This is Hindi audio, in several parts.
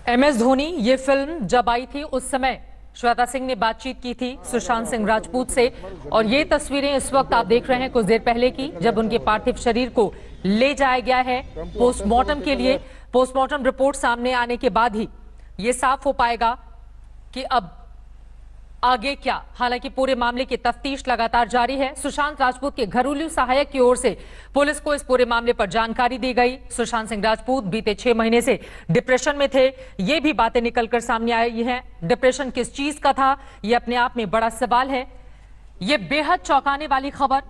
MS धोनी ये फिल्म जब आई थी उस समय श्वेता सिंह ने बातचीत की थी सुशांत सिंह राजपूत से, और ये तस्वीरें इस वक्त आप देख रहे हैं कुछ देर पहले की, जब उनके पार्थिव शरीर को ले जाया गया है पोस्टमार्टम के लिए। पोस्टमार्टम रिपोर्ट सामने आने के बाद ही ये साफ हो पाएगा कि अब आगे क्या। हालांकि पूरे मामले की तफ्तीश लगातार जारी है। सुशांत राजपूत के घरेलू सहायक की ओर से पुलिस को इस पूरे मामले पर जानकारी दी गई। सुशांत सिंह राजपूत बीते 6 महीने से डिप्रेशन में थे, ये भी बातें निकलकर सामने आई हैं। डिप्रेशन किस चीज का था, ये अपने आप में बड़ा सवाल है। ये बेहद चौंकाने वाली खबर,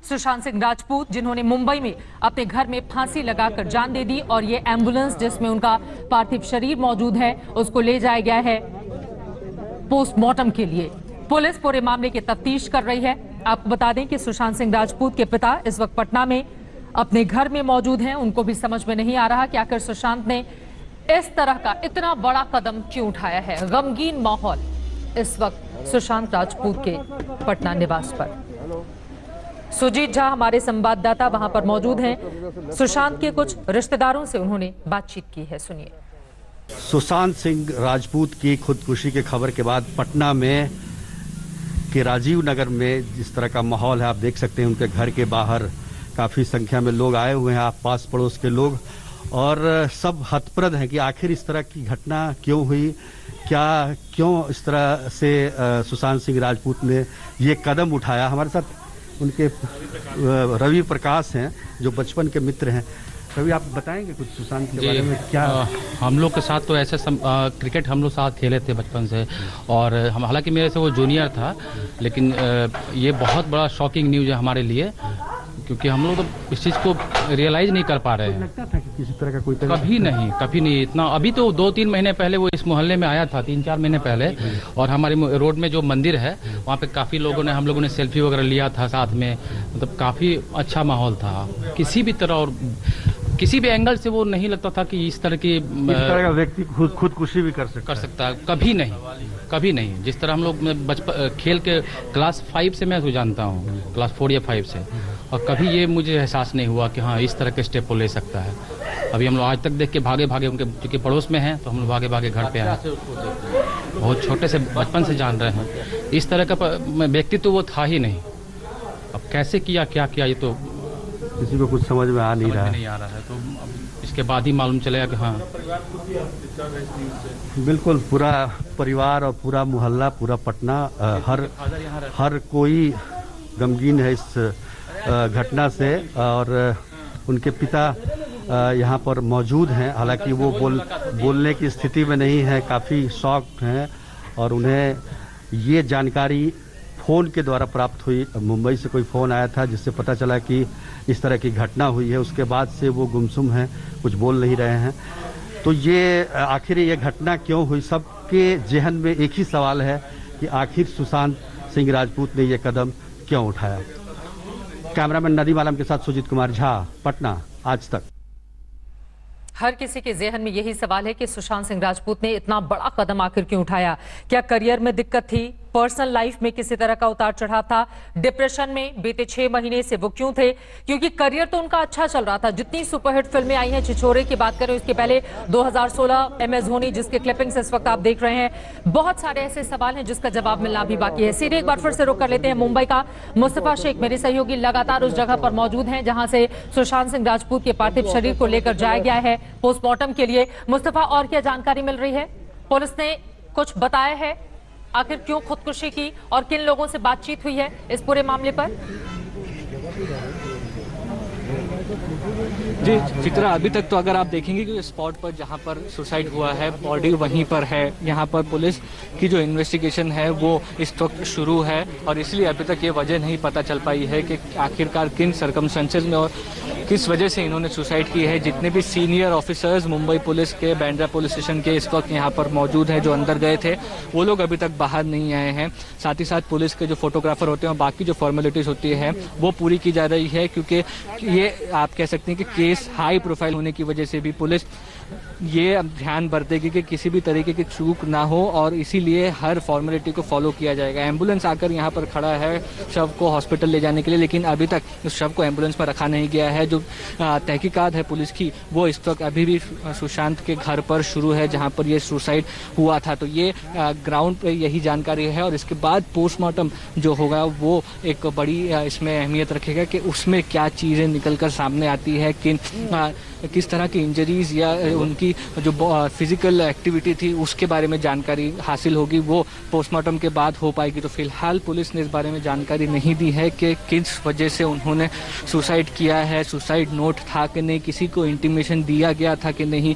सुशांत सिंह राजपूत जिन्होंने मुंबई में अपने घर में फांसी लगाकर जान दे दी, और ये एम्बुलेंस जिसमें उनका पार्थिव शरीर मौजूद है उसको ले जाया गया है पोस्टमार्टम के लिए। पुलिस पूरे मामले की तफ्तीश कर रही है। आपको बता दें कि सुशांत सिंह राजपूत के पिता इस वक्त पटना में अपने घर में मौजूद हैं। उनको भी समझ में नहीं आ रहा कि आखिर सुशांत ने इस तरह का इतना बड़ा कदम क्यों उठाया है। गमगीन माहौल इस वक्त सुशांत राजपूत के पटना निवास पर। सुजीत झा हमारे संवाददाता वहां पर मौजूद हैं। सुशांत के कुछ रिश्तेदारों से उन्होंने बातचीत की है, सुनिए। सुशांत सिंह राजपूत की खुदकुशी की खबर के बाद पटना में के राजीव नगर में जिस तरह का माहौल है आप देख सकते हैं। उनके घर के बाहर काफ़ी संख्या में लोग आए हुए हैं, आप पास पड़ोस के लोग, और सब हतप्रद हैं कि आखिर इस तरह की घटना क्यों हुई, क्यों इस तरह से सुशांत सिंह राजपूत ने ये कदम उठाया। हमारे साथ उनके रवि प्रकाश हैं जो बचपन के मित्र हैं। कभी आप बताएंगे कुछ सुशांत के बारे में? क्या हम लोग के साथ तो ऐसे क्रिकेट हम लोग साथ खेले थे बचपन से, और हम हालांकि मेरे से वो जूनियर था, लेकिन ये बहुत बड़ा शॉकिंग न्यूज़ है हमारे लिए, क्योंकि हम लोग तो इस चीज़ को रियलाइज नहीं कर पा रहे हैं। लगता था कि किसी तरह का कोई कभी नहीं इतना। अभी तो 2-3 महीने पहले वो इस मोहल्ले में आया था, 3-4 महीने पहले, और हमारे रोड में जो मंदिर है वहाँ पे काफ़ी हम लोगों ने सेल्फी वगैरह लिया था साथ में। मतलब काफ़ी अच्छा माहौल था। किसी भी तरह और किसी भी एंगल से वो नहीं लगता था कि इस तरह का व्यक्ति खुदकुशी भी कर सकता है। कभी नहीं। जिस तरह हम लोग बचपन खेल के क्लास 5 से मैं उसको जानता हूँ, क्लास 4 या 5 से, और कभी ये मुझे एहसास नहीं हुआ कि हाँ इस तरह के स्टेप वो ले सकता है। अभी हम लोग आज तक देख के भागे उनके चूँकि पड़ोस में हैं, तो हम लोग भागे घर पे आए। बहुत छोटे से बचपन से जान रहे हैं। इस तरह का व्यक्तित्व तो वो था ही नहीं। अब कैसे किया, क्या किया, ये तो किसी को कुछ समझ में आ नहीं रहा है। तो इसके बाद ही मालूम चलेगा कि हाँ। बिल्कुल, पूरा परिवार और पूरा मोहल्ला, पूरा पटना, हर कोई गमगीन है इस घटना से, और उनके पिता यहाँ पर मौजूद हैं। हालांकि वो बोलने की स्थिति में नहीं है, काफ़ी शॉक्ड हैं, और उन्हें ये जानकारी फ़ोन के द्वारा प्राप्त हुई। मुंबई से कोई फ़ोन आया था जिससे पता चला कि इस तरह की घटना हुई है। उसके बाद से वो गुमसुम हैं, कुछ बोल नहीं रहे हैं। तो ये आखिर ये घटना क्यों हुई, सबके जहन में एक ही सवाल है कि आखिर सुशांत सिंह राजपूत ने ये कदम क्यों उठाया। कैमरामैन नदीम आलम के साथ सुजीत कुमार झा, पटना, आज तक। हर किसी के जहन में यही सवाल है कि सुशांत सिंह राजपूत ने इतना बड़ा कदम आखिर क्यों उठाया। क्या करियर में दिक्कत थी, पर्सनल लाइफ में किसी तरह का उतार चढ़ाव था, डिप्रेशन में बीते 6 महीने से वो क्यों थे? क्योंकि करियर तो उनका अच्छा चल रहा था। जितनी सुपरहिट फिल्में आई हैं, छिछोरे की बात करें, उसके पहले 2016 MS धोनी जिसके क्लिपिंग्स इस वक्त आप देख रहे हैं। बहुत सारे ऐसे सवाल हैं जिसका जवाब मिलना भी बाकी है। सीधे एक बार फिर से रुख कर लेते हैं मुंबई का। मुस्तफा शेख मेरे सहयोगी लगातार उस जगह पर मौजूद हैं जहां से सुशांत सिंह राजपूत के पार्थिव शरीर को लेकर जाया गया है पोस्टमार्टम के लिए। मुस्तफा, और क्या जानकारी मिल रही है? पुलिस ने कुछ बताया है आखिर क्यों खुदकुशी की, और किन लोगों से बातचीत हुई है इस पूरे मामले पर? जी चित्रा, अभी तक तो अगर आप देखेंगे कि स्पॉट पर जहां पर सुसाइड हुआ है, बॉडी वहीं पर है। यहां पर पुलिस की जो इन्वेस्टिगेशन है वो इस वक्त शुरू है, और इसलिए अभी तक ये वजह नहीं पता चल पाई है कि आखिरकार किन सर्कमस्टेंसेस में और किस वजह से इन्होंने सुसाइड की है। जितने भी सीनियर ऑफिसर्स मुंबई पुलिस के, बांद्रा पुलिस स्टेशन के इस वक्त यहाँ पर मौजूद हैं, जो अंदर गए थे, वो लोग अभी तक बाहर नहीं आए हैं। साथ ही साथ पुलिस के जो फोटोग्राफर होते हैं और बाकी जो फॉर्मेलिटीज होती है वो पूरी की जा रही है, क्योंकि ये आप कह सकते हैं कि केस हाई प्रोफाइल होने की वजह से भी पुलिस ये अब ध्यान बरतेगी कि किसी भी तरीके की चूक ना हो और इसीलिए हर फॉर्मेलिटी को फॉलो किया जाएगा। एम्बुलेंस आकर यहाँ पर खड़ा है शव को हॉस्पिटल ले जाने के लिए, लेकिन अभी तक उस शव को एम्बुलेंस में रखा नहीं गया है। जो तहकीकात है पुलिस की वो इस वक्त अभी भी सुशांत के घर पर शुरू है जहाँ पर ये सुसाइड हुआ था। तो ये ग्राउंड पे यही जानकारी है और इसके बाद पोस्टमार्टम जो होगा वो एक बड़ी इसमें अहमियत रखेगा कि उसमें क्या चीज़ें निकल कर सामने आती है, किस तरह की इंजरीज या उनकी जो फिजिकल एक्टिविटी थी उसके बारे में जानकारी हासिल होगी, वो पोस्टमार्टम के बाद हो पाएगी। तो फिलहाल पुलिस ने इस बारे में जानकारी नहीं दी है कि किस वजह से उन्होंने सुसाइड किया है, सुसाइड नोट था कि नहीं, किसी को इंटीमेशन दिया गया था कि नहीं।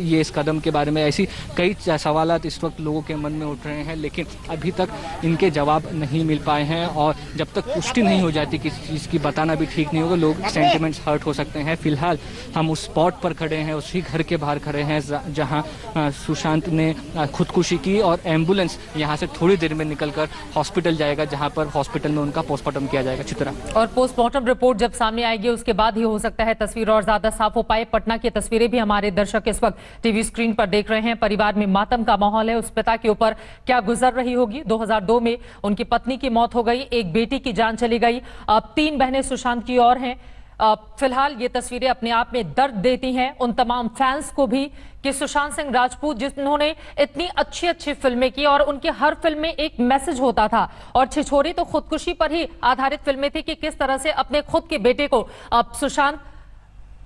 ये इस कदम के बारे में ऐसी कई सवालात इस वक्त लोगों के मन में उठ रहे हैं, लेकिन अभी तक इनके जवाब नहीं मिल पाए हैं। और जब तक पुष्टि नहीं हो जाती किसी चीज़ की, बताना भी ठीक नहीं होगा, लोग सेंटिमेंट्स हर्ट हो सकते हैं। फिलहाल हम उस स्पॉट पर खड़े हैं, उसी घर के बाहर खड़े हैं जहां सुशांत ने खुदकुशी की और एम्बुलेंस यहां से थोड़ी देर में निकलकर हॉस्पिटल जाएगा जहां पर हॉस्पिटल में उनका पोस्टमार्टम किया जाएगा। चित्रा, और पोस्टमार्टम रिपोर्ट जब सामने आएगी उसके बाद ही हो सकता है तस्वीर और ज्यादा साफ हो पाए। पटना की तस्वीरें भी हमारे दर्शक इस वक्त टीवी स्क्रीन पर देख रहे हैं। परिवार में मातम का माहौल है। उस पिता के ऊपर क्या गुजर रही होगी। 2002 में उनकी पत्नी की मौत हो गई, एक बेटी की जान चली गई, अब 3 बहनें सुशांत की ओर हैं। फिलहाल ये तस्वीरें अपने आप में दर्द देती हैं उन तमाम फैंस को भी कि सुशांत सिंह राजपूत जिन्होंने इतनी अच्छी अच्छी फिल्में की और उनकी हर फिल्म में एक मैसेज होता था, और छिछोरे तो खुदकुशी पर ही आधारित फिल्में थी कि किस तरह से अपने खुद के बेटे को सुशांत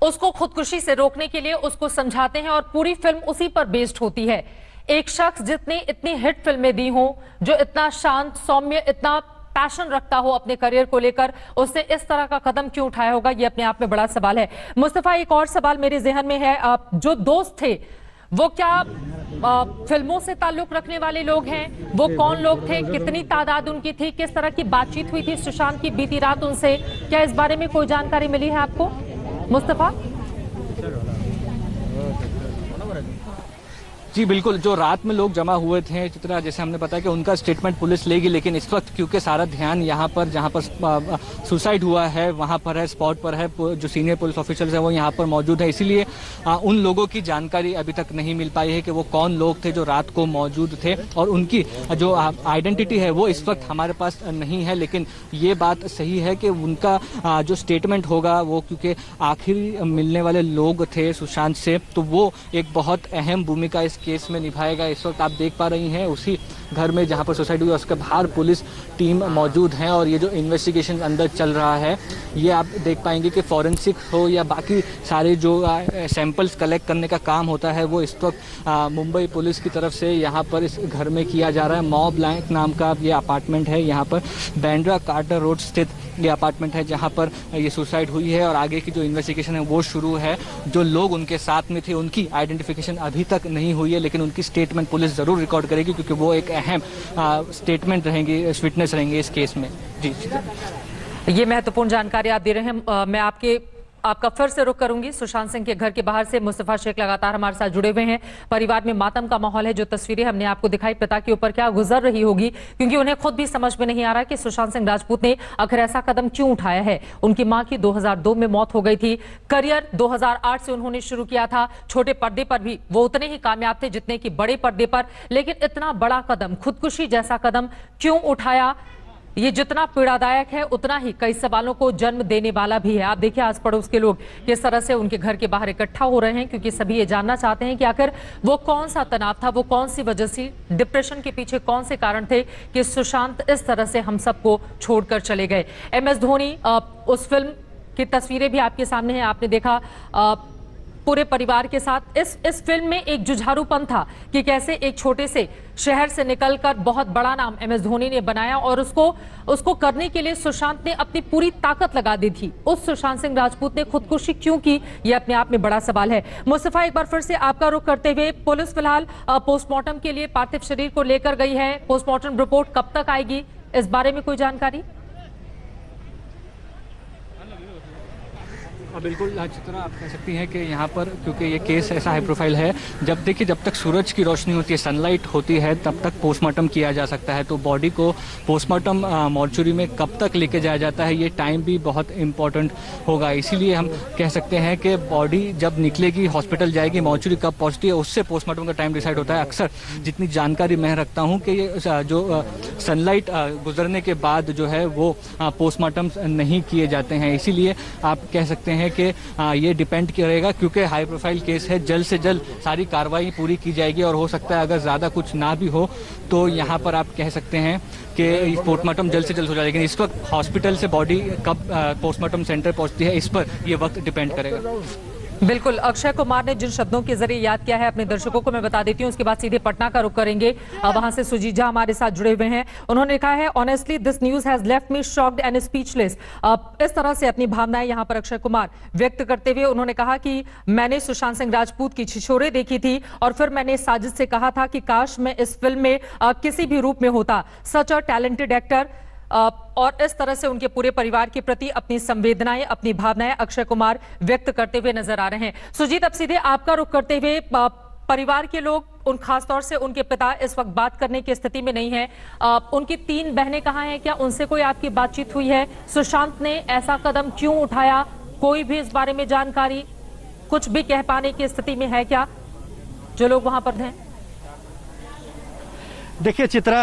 उसको खुदकुशी से रोकने के लिए उसको समझाते हैं और पूरी फिल्म उसी पर बेस्ड होती है। एक शख्स जितनी इतनी हिट फिल्में दी हों, जो इतना शांत सौम्य, इतना पैशन रखता हो अपने करियर को लेकर, उसने इस तरह का कदम क्यों उठाया होगा, ये अपने आप में बड़ा सवाल है। मुस्तफा, एक और सवाल मेरे जहन में है, जो दोस्त थे वो क्या फिल्मों से ताल्लुक रखने वाले लोग हैं? वो कौन लोग थे, कितनी तादाद उनकी थी, किस तरह की बातचीत हुई थी सुशांत की बीती रात उनसे, क्या इस बारे में कोई जानकारी मिली है आपको मुस्तफा? जी बिल्कुल, जो रात में लोग जमा हुए थे चित्रा, जैसे हमने बताया कि उनका स्टेटमेंट पुलिस लेगी, लेकिन इस वक्त क्योंकि सारा ध्यान यहाँ पर जहाँ पर सुसाइड हुआ है वहाँ पर है, स्पॉट पर है, जो सीनियर पुलिस ऑफिसर्स हैं वो यहाँ पर मौजूद है, इसीलिए उन लोगों की जानकारी अभी तक नहीं मिल पाई है कि वो कौन लोग थे जो रात को मौजूद थे, और उनकी जो आइडेंटिटी है वो इस वक्त हमारे पास नहीं है। लेकिन ये बात सही है कि उनका जो स्टेटमेंट होगा वो, क्योंकि आखिरी मिलने वाले लोग थे सुशांत से, तो वो एक बहुत अहम भूमिका इस केस में निभाएगा। इस वक्त आप देख पा रही हैं उसी घर में जहां पर सुसाइड हुई उसके बाहर पुलिस टीम मौजूद है और ये जो इन्वेस्टिगेशन अंदर चल रहा है ये आप देख पाएंगे कि फॉरेंसिक हो या बाकी सारे जो सैंपल्स कलेक्ट करने का काम होता है वो इस वक्त मुंबई पुलिस की तरफ से यहाँ पर इस घर में किया जा रहा है। मॉ ब्लैंक नाम का ये अपार्टमेंट है, यहाँ पर बैंड्रा कार्टर रोड स्थित ये अपार्टमेंट है जहाँ पर ये सुसाइड हुई है और आगे की जो इन्वेस्टिगेशन है वो शुरू है। जो लोग उनके साथ में थे उनकी आइडेंटिफिकेशन अभी तक नहीं हुई है, लेकिन उनकी स्टेटमेंट पुलिस ज़रूर रिकॉर्ड करेगी क्योंकि वो एक अहम स्टेटमेंट रहेंगे, विटनेस रहेंगे इस केस में। जी, ये महत्वपूर्ण जानकारी आप दे रहे हैं। मैं आपका फिर से रुख करूंगी सुशांत सिंह के घर के बाहर से। मुस्तफा शेख लगातार हमारे साथ जुड़े हुए हैं। परिवार में मातम का माहौल है। जो तस्वीरें हमने आपको दिखाई, पिता के ऊपर क्या गुजर रही होगी, क्योंकि उन्हें खुद भी समझ में नहीं आ रहा कि सुशांत सिंह राजपूत ने आखिर ऐसा कदम क्यों उठाया है। उनकी मां की 2002 में मौत हो गई थी। करियर 2008 से उन्होंने शुरू किया था। छोटे पर्दे पर भी वो उतने ही कामयाब थे जितने कि बड़े पर्दे पर, लेकिन इतना बड़ा कदम, खुदकुशी जैसा कदम क्यों उठाया? ये जितना पीड़ादायक है उतना ही कई सवालों को जन्म देने वाला भी है। आप देखिए आस पड़ोस के लोग किस तरह से उनके घर के बाहर इकट्ठा हो रहे हैं, क्योंकि सभी ये जानना चाहते हैं कि आखिर वो कौन सा तनाव था, वो कौन सी वजह से, डिप्रेशन के पीछे कौन से कारण थे कि सुशांत इस तरह से हम सबको छोड़कर चले गए। MS धोनी, उस फिल्म की तस्वीरें भी आपके सामने हैं। आपने देखा पूरे परिवार के साथ इस फिल्म में एक जुझारूपन था कि कैसे एक छोटे से शहर से निकलकर बहुत बड़ा नाम MS धोनी ने बनाया और उसको करने के लिए सुशांत ने अपनी पूरी ताकत लगा दी थी। उस सुशांत सिंह राजपूत ने खुदकुशी क्यों की, यह अपने आप में बड़ा सवाल है। मुस्तफा, एक बार फिर से आपका रुख करते हुए, पुलिस फिलहाल पोस्टमार्टम के लिए पार्थिव शरीर को लेकर गई है। पोस्टमार्टम रिपोर्ट कब तक आएगी, इस बारे में कोई जानकारी? बिल्कुल चित्रा, आप कह सकती हैं कि यहाँ पर क्योंकि ये केस ऐसा हाई प्रोफाइल है, जब तक सूरज की रोशनी होती है, सनलाइट होती है, तब तक पोस्टमार्टम किया जा सकता है। तो बॉडी को पोस्टमार्टम मॉर्चुरी में कब तक लेके जाया जाता है, ये टाइम भी बहुत इंपॉर्टेंट होगा। इसीलिए हम कह सकते हैं कि बॉडी जब निकलेगी, हॉस्पिटल जाएगी, मॉर्चुरी कब पहुँचती है, उससे पोस्टमार्टम का टाइम डिसाइड होता है। अक्सर जितनी जानकारी मैं रखता हूँ कि ये जो सनलाइट गुजरने के बाद जो है वो पोस्टमार्टम नहीं किए जाते हैं। इसीलिए आप कह सकते हैं कि ये डिपेंड करेगा, क्योंकि हाई प्रोफाइल केस है, जल्द से जल्द सारी कार्रवाई पूरी की जाएगी और हो सकता है अगर ज़्यादा कुछ ना भी हो तो यहाँ पर आप कह सकते हैं कि पोस्टमार्टम जल्द से जल्द हो जाएगा। लेकिन इस वक्त हॉस्पिटल से बॉडी कब पोस्टमार्टम सेंटर पहुँचती है, इस पर ये वक्त डिपेंड करेगा। बिल्कुल, अक्षय कुमार ने जिन शब्दों के जरिए याद किया है अपने दर्शकों को, मैं बता देती हूं। उसके बाद सीधे पटना का रुख करेंगे, वहां से सुजीत झा हमारे साथ जुड़े हुए हैं। उन्होंने कहा है, honestly this news has left me shocked and speechless. इस तरह से अपनी भावनाएं यहां पर अक्षय कुमार व्यक्त करते हुए उन्होंने कहा कि मैंने सुशांत सिंह राजपूत की छिछोरे देखी थी और फिर मैंने साजिद से कहा था कि काश मैं इस फिल्म में किसी भी रूप में होता, सच अ टैलेंटेड एक्टर। और इस तरह से उनके पूरे परिवार के प्रति अपनी संवेदनाएं, अपनी भावनाएं अक्षय कुमार व्यक्त करते हुए नजर आ रहे हैं। सुजीत, अब सीधे आपका रुख करते हुए, परिवार के लोग, उन खासतौर से उनके पिता इस वक्त बात करने की स्थिति में नहीं है। उनकी 3 बहनें कहाँ हैं? क्या उनसे कोई आपकी बातचीत हुई है? सुशांत ने ऐसा कदम क्यों उठाया? कोई भी इस बारे में जानकारी, कुछ भी कह पाने की स्थिति में है क्या जो लोग वहां पर हैं? देखिए चित्रा,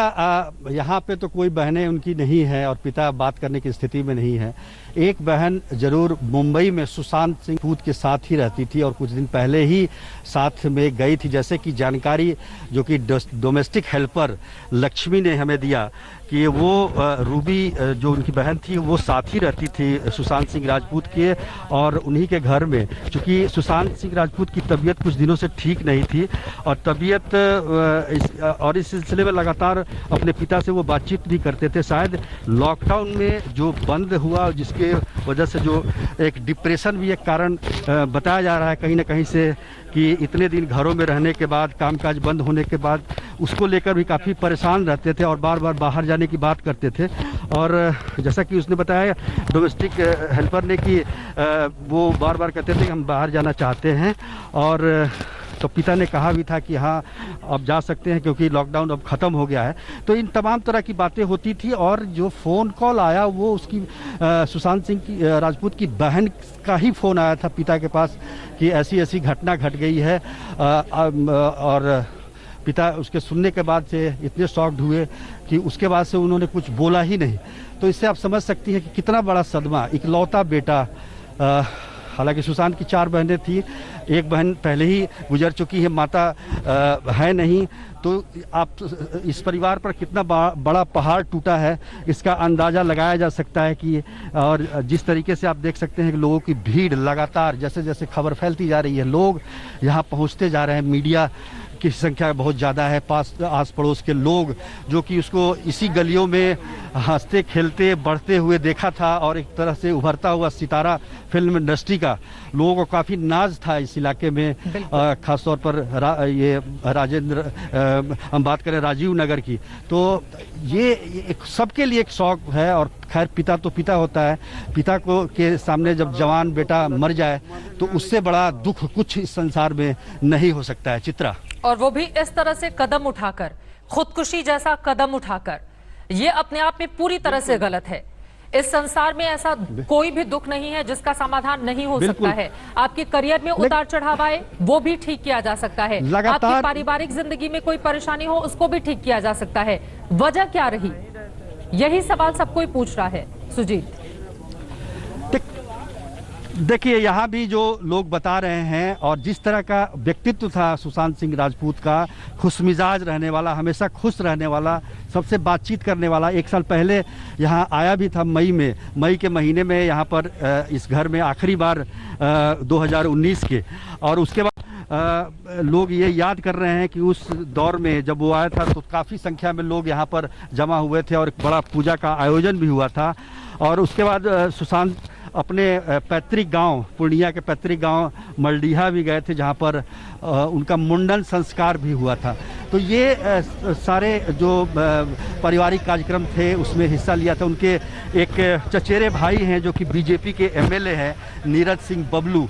यहाँ पे तो कोई बहनें उनकी नहीं है और पिता बात करने की स्थिति में नहीं है। एक बहन जरूर मुंबई में सुशांत सिंह राजपूत के साथ ही रहती थी और कुछ दिन पहले ही साथ में गई थी, जैसे कि जानकारी जो कि डोमेस्टिक हेल्पर लक्ष्मी ने हमें दिया कि वो रूबी जो उनकी बहन थी वो साथ ही रहती थी सुशांत सिंह राजपूत के और उन्हीं के घर में। चूँकि सुशांत सिंह राजपूत की तबीयत कुछ दिनों से ठीक नहीं थी और तबीयत इस सिलसिले में लगातार अपने पिता से वो बातचीत भी करते थे। शायद लॉकडाउन में जो बंद हुआ जिसके वजह से जो एक डिप्रेशन भी एक कारण बताया जा रहा है कहीं ना कहीं से, कि इतने दिन घरों में रहने के बाद, कामकाज बंद होने के बाद उसको लेकर भी काफ़ी परेशान रहते थे और बार बार बाहर जाने की बात करते थे। और जैसा कि उसने बताया डोमेस्टिक हेल्पर ने कि वो बार बार कहते थे कि हम बाहर जाना चाहते हैं और तो पिता ने कहा भी था कि हाँ अब जा सकते हैं क्योंकि लॉकडाउन अब ख़त्म हो गया है। तो इन तमाम तरह की बातें होती थी और जो फ़ोन कॉल आया वो उसकी सुशांत सिंह की राजपूत की बहन का ही फ़ोन आया था पिता के पास कि ऐसी ऐसी घटना घट गई है। और पिता उसके सुनने के बाद से इतने शॉक्ड हुए कि उसके बाद से उन्होंने कुछ बोला ही नहीं। तो इससे आप समझ सकती हैं कि कितना बड़ा सदमा, इकलौता बेटा। हालांकि सुशांत की 4 बहनें थी, एक बहन पहले ही गुजर चुकी है, माता है नहीं। तो आप इस परिवार पर कितना बड़ा पहाड़ टूटा है इसका अंदाज़ा लगाया जा सकता है कि, और जिस तरीके से आप देख सकते हैं कि लोगों की भीड़ लगातार जैसे जैसे खबर फैलती जा रही है, लोग यहाँ पहुँचते जा रहे हैं, मीडिया की संख्या बहुत ज़्यादा है, आस पड़ोस के लोग जो कि उसको इसी गलियों में हंसते खेलते बढ़ते हुए देखा था और एक तरह से उभरता हुआ सितारा फिल्म इंडस्ट्री का लोगों को काफ़ी नाज था इस इलाके में। ख़ासतौर पर ये राजेंद्र, हम बात करें राजीव नगर की, तो ये सबके लिए एक शौक है। और खैर पिता तो पिता होता है, पिता को के सामने जब जवान बेटा मर जाए तो उससे बड़ा दुख कुछ इस संसार में नहीं हो सकता है चित्रा। और वो भी इस तरह से कदम उठाकर, खुदकुशी जैसा कदम उठाकर, ये अपने आप में पूरी तरह से गलत है। इस संसार में ऐसा कोई भी दुख नहीं है जिसका समाधान नहीं हो सकता है। आपके करियर में उतार चढ़ाव आए वो भी ठीक किया जा सकता है, आपकी पारिवारिक जिंदगी में कोई परेशानी हो उसको भी ठीक किया जा सकता है। वजह क्या रही, यही सवाल सब कोई पूछ रहा है। सुजीत, देखिए यहाँ भी जो लोग बता रहे हैं और जिस तरह का व्यक्तित्व था सुशांत सिंह राजपूत का, खुशमिजाज रहने वाला, हमेशा खुश रहने वाला, सबसे बातचीत करने वाला। 1 साल पहले यहाँ आया भी था मई के महीने में यहाँ पर इस घर में आखिरी बार 2019 के। और उसके बाद लोग ये याद कर रहे हैं कि उस दौर में जब वो आया था तो काफ़ी संख्या में लोग यहाँ पर जमा हुए थे और एक बड़ा पूजा का आयोजन भी हुआ था। और उसके बाद सुशांत अपने पैतृक गांव, पूर्णिया के पैतृक गांव मलडीहा भी गए थे जहां पर उनका मुंडन संस्कार भी हुआ था। तो ये सारे जो पारिवारिक कार्यक्रम थे उसमें हिस्सा लिया था। उनके एक चचेरे भाई हैं जो कि बीजेपी के एमएलए हैं, नीरज सिंह बबलू,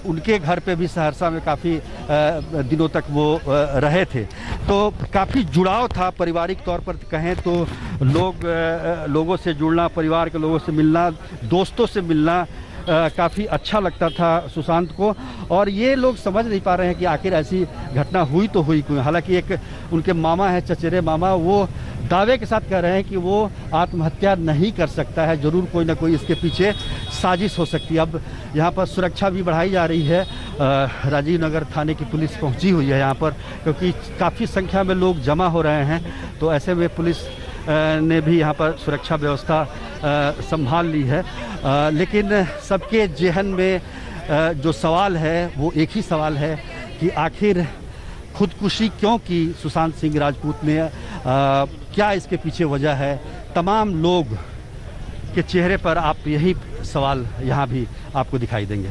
उनके घर पे भी सहरसा में काफ़ी दिनों तक वो रहे थे। तो काफ़ी जुड़ाव था पारिवारिक तौर पर कहें तो, लोगों से जुड़ना, परिवार के लोगों से मिलना, दोस्तों से मिलना काफ़ी अच्छा लगता था सुशांत को। और ये लोग समझ नहीं पा रहे हैं कि आखिर ऐसी घटना हुई तो हुई क्यों। हालांकि एक उनके मामा हैं, चचेरे मामा, वो दावे के साथ कह रहे हैं कि वो आत्महत्या नहीं कर सकता है, ज़रूर कोई ना कोई इसके पीछे साजिश हो सकती है। अब यहाँ पर सुरक्षा भी बढ़ाई जा रही है, राजीव नगर थाने की पुलिस पहुँची हुई है यहाँ पर, क्योंकि काफ़ी संख्या में लोग जमा हो रहे हैं। तो ऐसे में पुलिस ने भी यहाँ पर सुरक्षा व्यवस्था संभाल ली है। लेकिन सबके जेहन में जो सवाल है वो एक ही सवाल है कि आखिर खुदकुशी क्यों की सुशांत सिंह राजपूत ने, क्या इसके पीछे वजह है। तमाम लोग के चेहरे पर आप यही सवाल यहाँ भी आपको दिखाई देंगे।